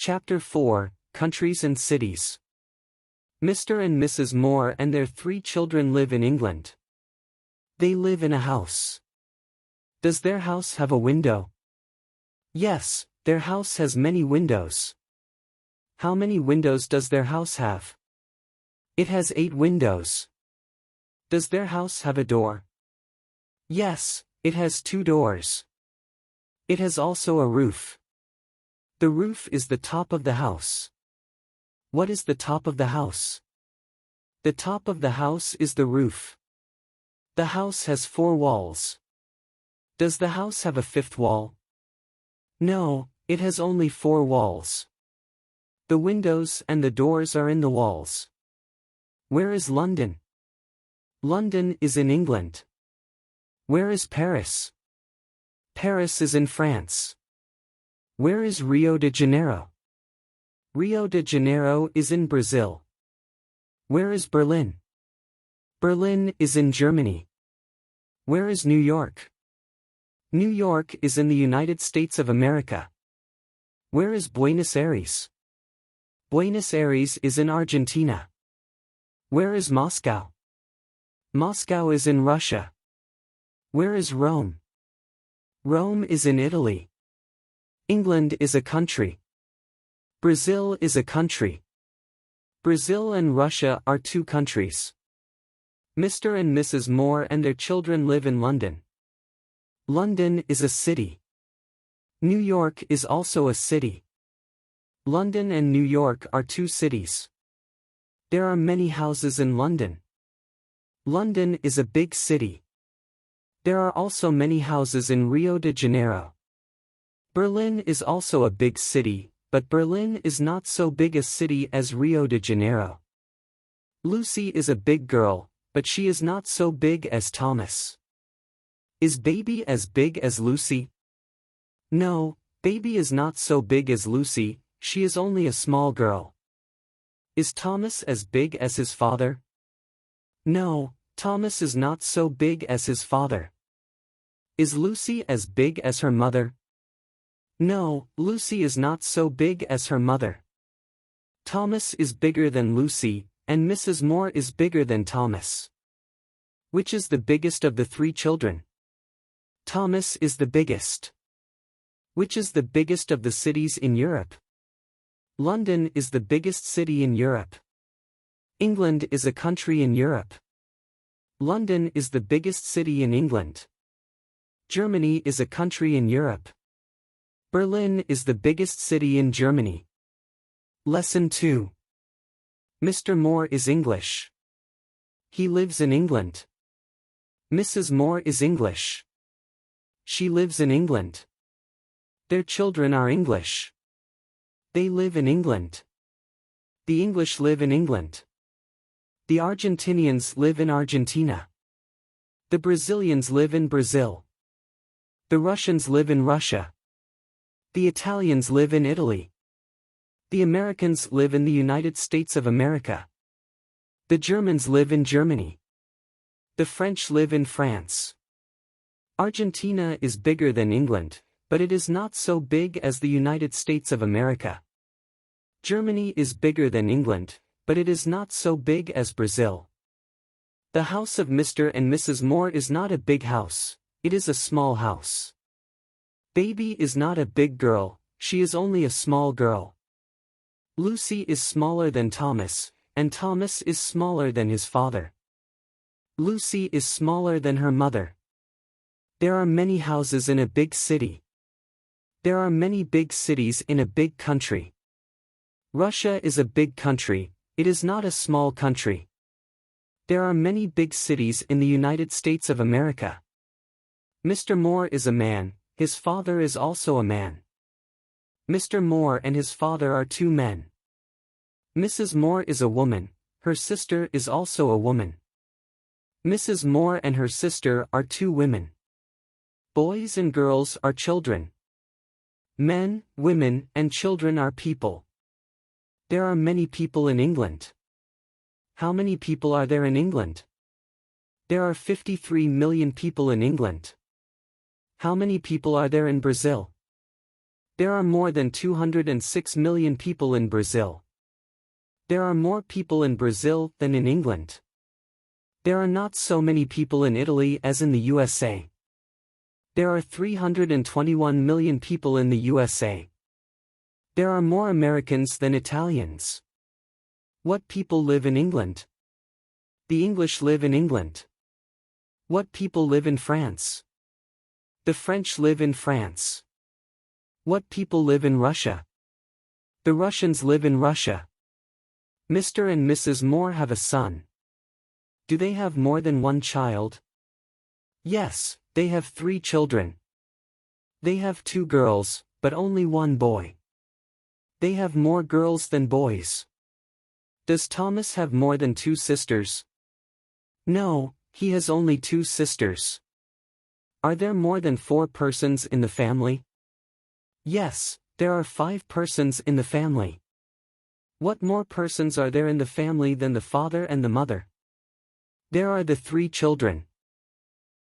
Chapter 4, Countries and Cities. Mr. and Mrs. Moore and their 3 children live in England. They live in a house. Does their house have a window? Yes, their house has many windows. How many windows does their house have? It has 8 windows. Does their house have a door? Yes, it has 2 doors. It has also a roof. The roof is the top of the house. What is the top of the house? The top of the house is the roof. The house has 4 walls. Does the house have a 5th wall? No, it has only 4 walls. The windows and the doors are in the walls. Where is London? London is in England. Where is Paris? Paris is in France. Where is Rio de Janeiro? Rio de Janeiro is in Brazil. Where is Berlin? Berlin is in Germany. Where is New York? New York is in the United States of America. Where is Buenos Aires? Buenos Aires is in Argentina. Where is Moscow? Moscow is in Russia. Where is Rome? Rome is in Italy. England is a country. Brazil is a country. Brazil and Russia are 2 countries. Mr. and Mrs. Moore and their children live in London. London is a city. New York is also a city. London and New York are 2 cities. There are many houses in London. London is a big city. There are also many houses in Rio de Janeiro. Berlin is also a big city, but Berlin is not so big a city as Rio de Janeiro. Lucy is a big girl, but she is not so big as Thomas. Is Baby as big as Lucy? No, Baby is not so big as Lucy, she is only a small girl. Is Thomas as big as his father? No, Thomas is not so big as his father. Is Lucy as big as her mother? No, Lucy is not so big as her mother. Thomas is bigger than Lucy, and Mrs. Moore is bigger than Thomas. Which is the biggest of the 3 children? Thomas is the biggest. Which is the biggest of the cities in Europe? London is the biggest city in Europe. England is a country in Europe. London is the biggest city in England. Germany is a country in Europe. Berlin is the biggest city in Germany. Lesson 2. Mr. Moore is English. He lives in England. Mrs. Moore is English. She lives in England. Their children are English. They live in England. The English live in England. The Argentinians live in Argentina. The Brazilians live in Brazil. The Russians live in Russia. The Italians live in Italy. The Americans live in the United States of America. The Germans live in Germany. The French live in France. Argentina is bigger than England, but it is not so big as the United States of America. Germany is bigger than England, but it is not so big as Brazil. The house of Mr. and Mrs. Moore is not a big house, it is a small house. Baby is not a big girl, she is only a small girl. Lucy is smaller than Thomas, and Thomas is smaller than his father. Lucy is smaller than her mother. There are many houses in a big city. There are many big cities in a big country. Russia is a big country, it is not a small country. There are many big cities in the United States of America. Mr. Moore is a man, his father is also a man. Mr. Moore and his father are 2 men. Mrs. Moore is a woman, her sister is also a woman. Mrs. Moore and her sister are 2 women. Boys and girls are children. Men, women, and children are people. There are many people in England. How many people are there in England? There are 53 million people in England. How many people are there in Brazil? There are more than 206 million people in Brazil. There are more people in Brazil than in England. There are not so many people in Italy as in the USA. There are 321 million people in the USA. There are more Americans than Italians. What people live in England? The English live in England. What people live in France? The French live in France. What people live in Russia? The Russians live in Russia. Mr. and Mrs. Moore have a son. Do they have more than one child? Yes, they have 3 children. They have 2 girls, but only 1 boy. They have more girls than boys. Does Thomas have more than 2 sisters? No, he has only 2 sisters. Are there more than 4 persons in the family? Yes, there are 5 persons in the family. What more persons are there in the family than the father and the mother? There are the 3 children.